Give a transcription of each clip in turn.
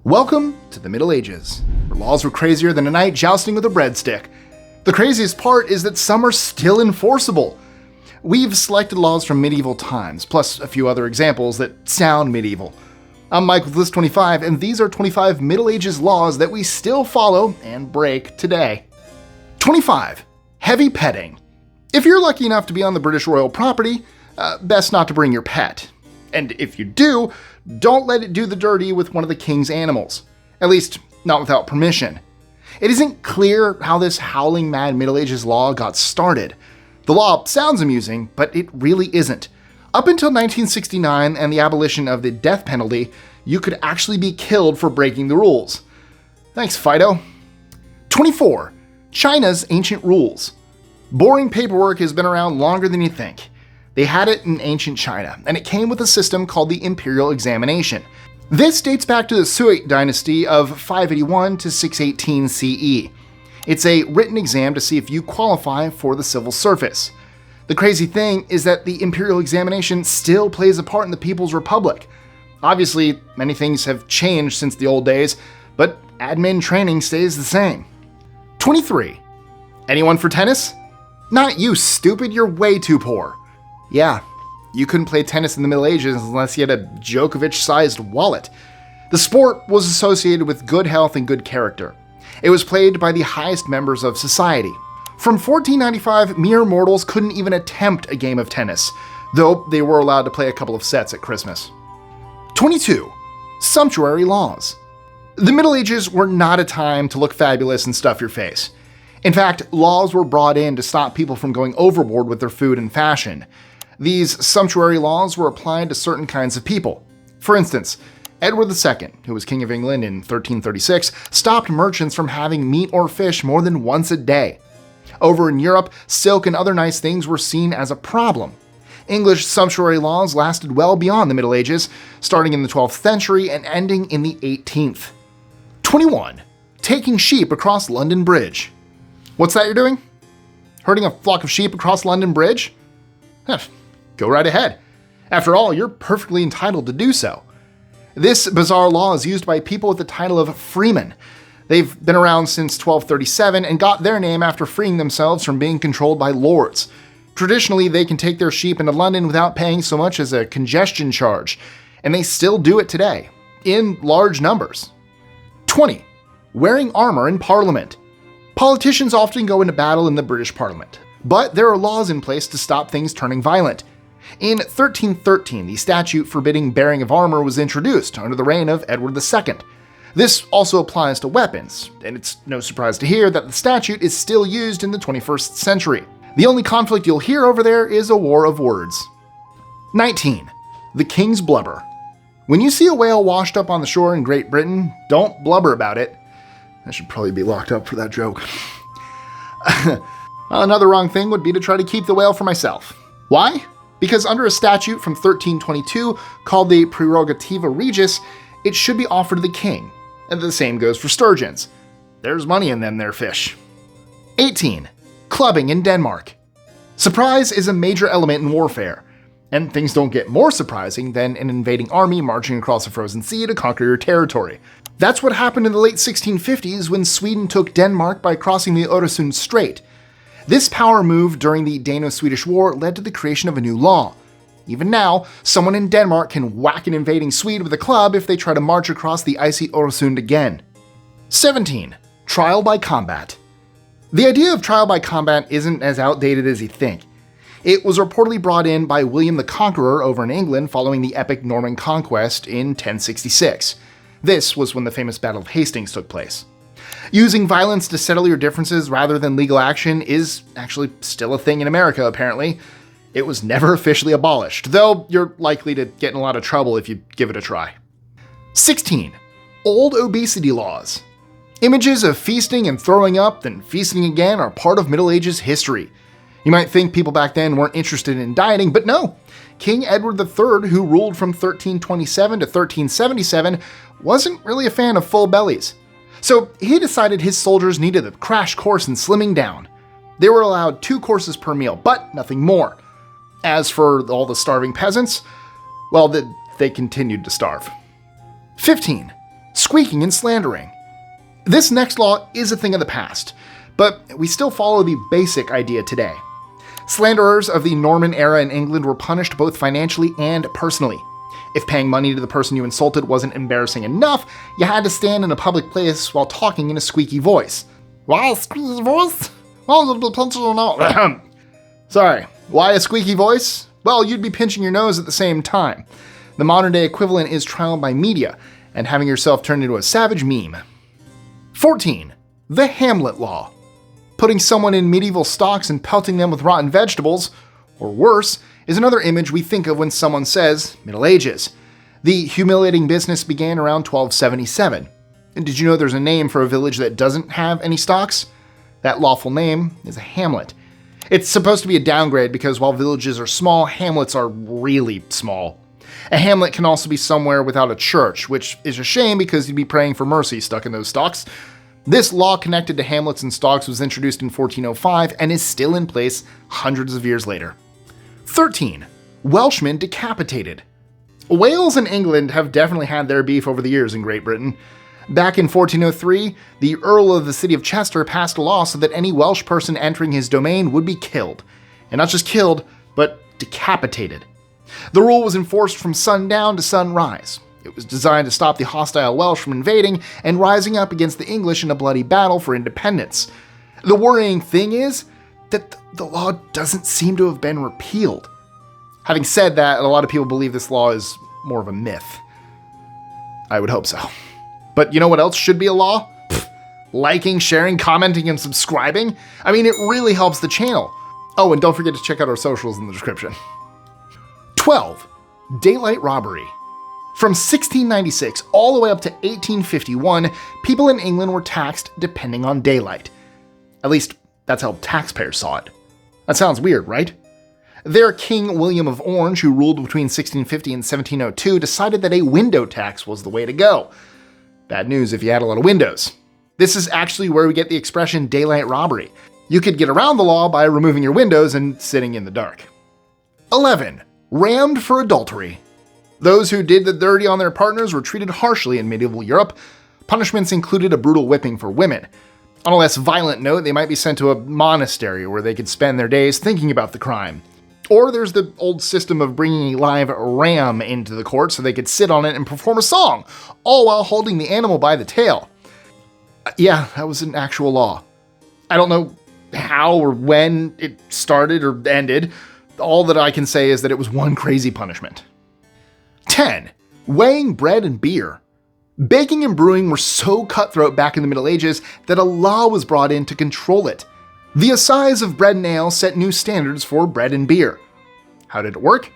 Welcome to the Middle Ages, where laws were crazier than a knight jousting with a breadstick. The craziest part is that some are still enforceable. We've selected laws from medieval times, plus a few other examples that sound medieval. I'm Mike with List 25, and these are 25 Middle Ages laws that we still follow and break today. 25. Heavy petting. If you're lucky enough to be on the British royal property, best not to bring your pet. And if you do, don't let it do the dirty with one of the king's animals. At least, not without permission. It isn't clear how this howling mad Middle Ages law got started. The law sounds amusing, but it really isn't. Up until 1969 and the abolition of the death penalty, you could actually be killed for breaking the rules. Thanks, Fido. 24. China's ancient rules. Boring paperwork has been around longer than you think. They had it in ancient China, and it came with a system called the imperial examination. This dates back to the Sui dynasty of 581 to 618 CE. It's a written exam to see if you qualify for the civil service. The crazy thing is that the imperial examination still plays a part in the People's Republic. Obviously, many things have changed since the old days, but admin training stays the same. 23. Anyone for tennis? Not you, stupid, you're way too poor. Yeah, you couldn't play tennis in the Middle Ages unless you had a Djokovic-sized wallet. The sport was associated with good health and good character. It was played by the highest members of society. From 1495, mere mortals couldn't even attempt a game of tennis, though they were allowed to play a couple of sets at Christmas. 22. Sumptuary laws. The Middle Ages were not a time to look fabulous and stuff your face. In fact, laws were brought in to stop people from going overboard with their food and fashion. These sumptuary laws were applied to certain kinds of people. For instance, Edward II, who was King of England in 1336, stopped merchants from having meat or fish more than once a day. Over in Europe, silk and other nice things were seen as a problem. English sumptuary laws lasted well beyond the Middle Ages, starting in the 12th century and ending in the 18th. 21. Taking sheep across London Bridge. What's that you're doing? Herding a flock of sheep across London Bridge? Go right ahead. After all, you're perfectly entitled to do so. This bizarre law is used by people with the title of freemen. They've been around since 1237 and got their name after freeing themselves from being controlled by lords. Traditionally, they can take their sheep into London without paying so much as a congestion charge, and they still do it today, in large numbers. 20. Wearing armor in Parliament. Politicians often go into battle in the British Parliament, but there are laws in place to stop things turning violent. In 1313, the statute forbidding bearing of armor was introduced under the reign of Edward II. This also applies to weapons, and it's no surprise to hear that the statute is still used in the 21st century. The only conflict you'll hear over there is a war of words. 19. The King's Blubber. When you see a whale washed up on the shore in Great Britain, don't blubber about it. I should probably be locked up for that joke. Another wrong thing would be to try to keep the whale for myself. Why? Because under a statute from 1322 called the Prerogativa Regis, it should be offered to the king. And the same goes for sturgeons. There's money in them there fish. 18. Clubbing in Denmark. Surprise is a major element in warfare, and things don't get more surprising than an invading army marching across a frozen sea to conquer your territory. That's what happened in the late 1650s when Sweden took Denmark by crossing the Øresund Strait. This power move during the Dano-Swedish War led to the creation of a new law. Even now, someone in Denmark can whack an invading Swede with a club if they try to march across the icy Øresund again. 17. Trial by combat. The idea of trial by combat isn't as outdated as you think. It was reportedly brought in by William the Conqueror over in England following the epic Norman conquest in 1066. This was when the famous Battle of Hastings took place. Using violence to settle your differences rather than legal action is actually still a thing in America, apparently. It was never officially abolished, though you're likely to get in a lot of trouble if you give it a try. 16. Old obesity laws. Images of feasting and throwing up, then feasting again are part of Middle Ages history. You might think people back then weren't interested in dieting, but no. King Edward III, who ruled from 1327 to 1377, wasn't really a fan of full bellies. So he decided his soldiers needed a crash course in slimming down. They were allowed 2 courses per meal, but nothing more. As for all the starving peasants, well, they continued to starve. 15. Squeaking and slandering. This next law is a thing of the past, but we still follow the basic idea today. Slanderers of the Norman era in England were punished both financially and personally. If paying money to the person you insulted wasn't embarrassing enough, you had to stand in a public place while talking in a squeaky voice. Why a squeaky voice? Well, you'd be pinching your nose. Sorry, why a squeaky voice? Well, you'd be pinching your nose at the same time. The modern day equivalent is trial by media, and having yourself turned into a savage meme. 14. The Hamlet Law. Putting someone in medieval stocks and pelting them with rotten vegetables, or worse, is another image we think of when someone says Middle Ages. The humiliating business began around 1277. And did you know there's a name for a village that doesn't have any stocks? That lawful name is a hamlet. It's supposed to be a downgrade because while villages are small, hamlets are really small. A hamlet can also be somewhere without a church, which is a shame because you'd be praying for mercy stuck in those stocks. This law connected to hamlets and stocks was introduced in 1405 and is still in place hundreds of years later. 13. Welshmen decapitated. Wales and England have definitely had their beef over the years in Great Britain. Back in 1403, the Earl of the City of Chester passed a law so that any Welsh person entering his domain would be killed. And not just killed, but decapitated. The rule was enforced from sundown to sunrise. It was designed to stop the hostile Welsh from invading and rising up against the English in a bloody battle for independence. The worrying thing is that the law doesn't seem to have been repealed. Having said that, a lot of people believe this law is more of a myth. I would hope so. But you know what else should be a law? Liking, sharing, commenting, and subscribing? I mean, it really helps the channel. Oh, and don't forget to check out our socials in the description. 12. Daylight robbery. From 1696 all the way up to 1851, people in England were taxed depending on daylight. At least, that's how taxpayers saw it. That sounds weird, right? Their King William of Orange, who ruled between 1650 and 1702, decided that a window tax was the way to go. Bad news if you had a lot of windows. This is actually where we get the expression daylight robbery. You could get around the law by removing your windows and sitting in the dark. 11. Rammed for adultery. Those who did the dirty on their partners were treated harshly in medieval Europe. Punishments included a brutal whipping for women. On a less violent note, they might be sent to a monastery where they could spend their days thinking about the crime. Or there's the old system of bringing a live ram into the court so they could sit on it and perform a song, all while holding the animal by the tail. Yeah, that was an actual law. I don't know how or when it started or ended. All that I can say is that it was one crazy punishment. 10. Weighing bread and beer. Baking and brewing were so cutthroat back in the Middle Ages that a law was brought in to control it. The assize of bread and ale set new standards for bread and beer. How did it work?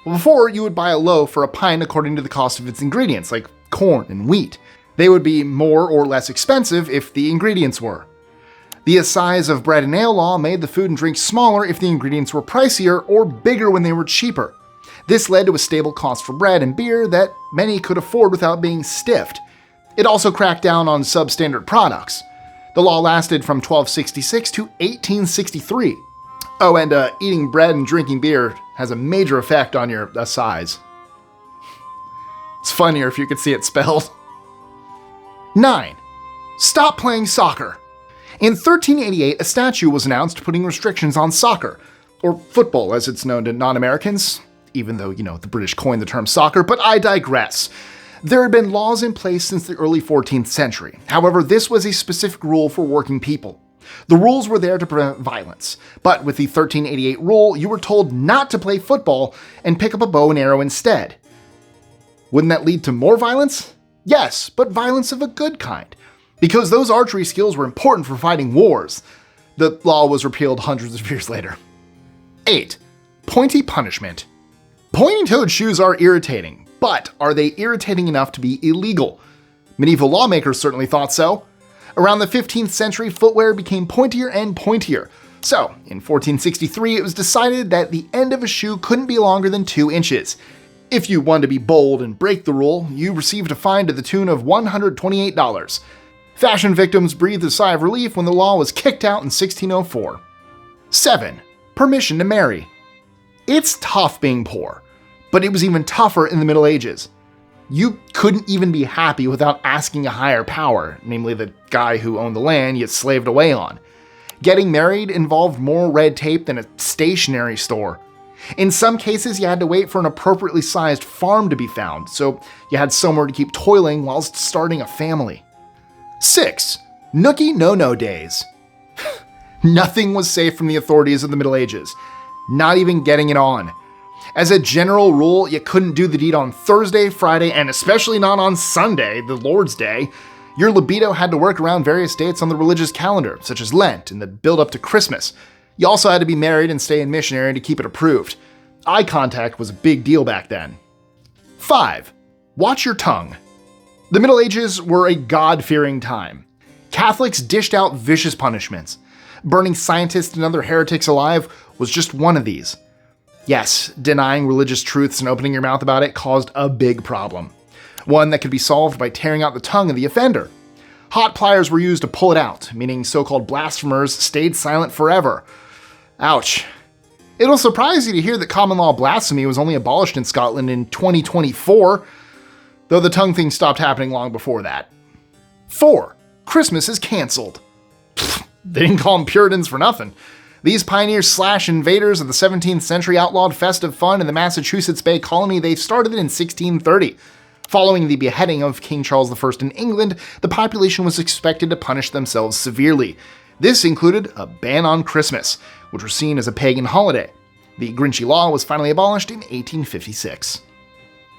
Well, before, you would buy a loaf for a pint according to the cost of its ingredients, like corn and wheat. They would be more or less expensive if the ingredients were. The assize of bread and ale law made the food and drink smaller if the ingredients were pricier or bigger when they were cheaper. This led to a stable cost for bread and beer that many could afford without being stiffed. It also cracked down on substandard products. The law lasted from 1266 to 1863. Oh, and eating bread and drinking beer has a major effect on your assize. It's funnier if you could see it spelled. 9. Stop playing soccer. In 1388, a statute was announced putting restrictions on soccer, or football as it's known to non-Americans, even though, the British coined the term soccer, but I digress. There had been laws in place since the early 14th century. However, this was a specific rule for working people. The rules were there to prevent violence, but with the 1388 rule, you were told not to play football and pick up a bow and arrow instead. Wouldn't that lead to more violence? Yes, but violence of a good kind, because those archery skills were important for fighting wars. The law was repealed hundreds of years later. 8. Pointy punishment. Pointy-toed shoes are irritating, but are they irritating enough to be illegal? Medieval lawmakers certainly thought so. Around the 15th century, footwear became pointier and pointier. So, in 1463, it was decided that the end of a shoe couldn't be longer than 2 inches. If you wanted to be bold and break the rule, you received a fine to the tune of $128. Fashion victims breathed a sigh of relief when the law was kicked out in 1604. 7. Permission to marry. It's tough being poor, but it was even tougher in the Middle Ages. You couldn't even be happy without asking a higher power, namely the guy who owned the land you slaved away on. Getting married involved more red tape than a stationery store. In some cases, you had to wait for an appropriately sized farm to be found, so you had somewhere to keep toiling whilst starting a family. 6. Nookie no-no days. Nothing was safe from the authorities of the Middle Ages, not even getting it on. As a general rule, you couldn't do the deed on Thursday, Friday, and especially not on Sunday, the Lord's Day. Your libido had to work around various dates on the religious calendar, such as Lent and the build-up to Christmas. You also had to be married and stay in missionary to keep it approved. Eye contact was a big deal back then. 5. Watch your tongue. The Middle Ages were a God-fearing time. Catholics dished out vicious punishments. Burning scientists and other heretics alive was just one of these. Yes, denying religious truths and opening your mouth about it caused a big problem. One that could be solved by tearing out the tongue of the offender. Hot pliers were used to pull it out, meaning so-called blasphemers stayed silent forever. Ouch. It'll surprise you to hear that common law blasphemy was only abolished in Scotland in 2024, though the tongue thing stopped happening long before that. 4. Christmas is cancelled. They didn't call them Puritans for nothing. These pioneers / invaders of the 17th century outlawed festive fun in the Massachusetts Bay Colony. They started it in 1630. Following the beheading of King Charles I in England, the population was expected to punish themselves severely. This included a ban on Christmas, which was seen as a pagan holiday. The Grinchy law was finally abolished in 1856.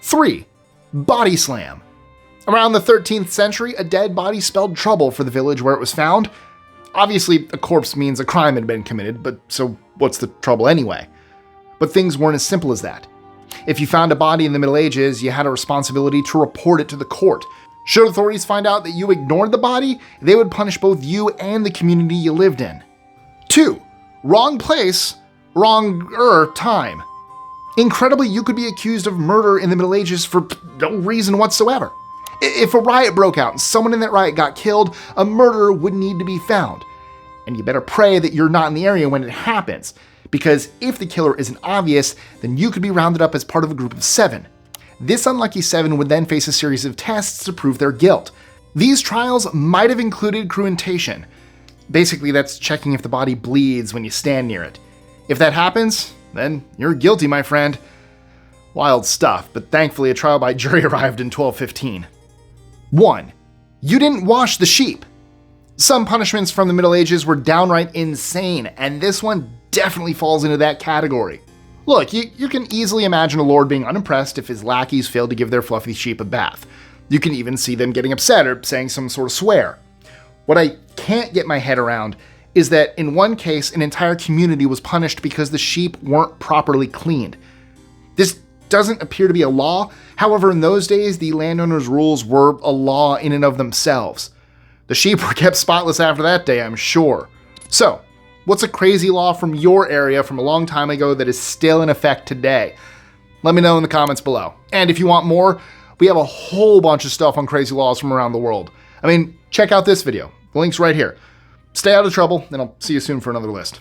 3. Body slam. Around the 13th century, a dead body spelled trouble for the village where it was found. Obviously, a corpse means a crime had been committed, but so what's the trouble anyway? But things weren't as simple as that. If you found a body in the Middle Ages, you had a responsibility to report it to the court. Should authorities find out that you ignored the body, they would punish both you and the community you lived in. 2. Wrong place, wrong time. Incredibly, you could be accused of murder in the Middle Ages for no reason whatsoever. If a riot broke out and someone in that riot got killed, a murderer would need to be found. And you better pray that you're not in the area when it happens, because if the killer isn't obvious, then you could be rounded up as part of a group of 7. This unlucky 7 would then face a series of tests to prove their guilt. These trials might have included cruentation. Basically, that's checking if the body bleeds when you stand near it. If that happens, then you're guilty, my friend. Wild stuff, but thankfully a trial by jury arrived in 1215. 1. You didn't wash the sheep. Some punishments from the Middle Ages were downright insane, and this one definitely falls into that category. Look, you can easily imagine a lord being unimpressed if his lackeys failed to give their fluffy sheep a bath. You can even see them getting upset or saying some sort of swear. What I can't get my head around is that in one case, an entire community was punished because the sheep weren't properly cleaned. This doesn't appear to be a law. However, in those days, the landowner's rules were a law in and of themselves. The sheep were kept spotless after that day, I'm sure. So, what's a crazy law from your area from a long time ago that is still in effect today? Let me know in the comments below. And if you want more, we have a whole bunch of stuff on crazy laws from around the world. I mean, check out this video. The link's right here. Stay out of trouble, and I'll see you soon for another list.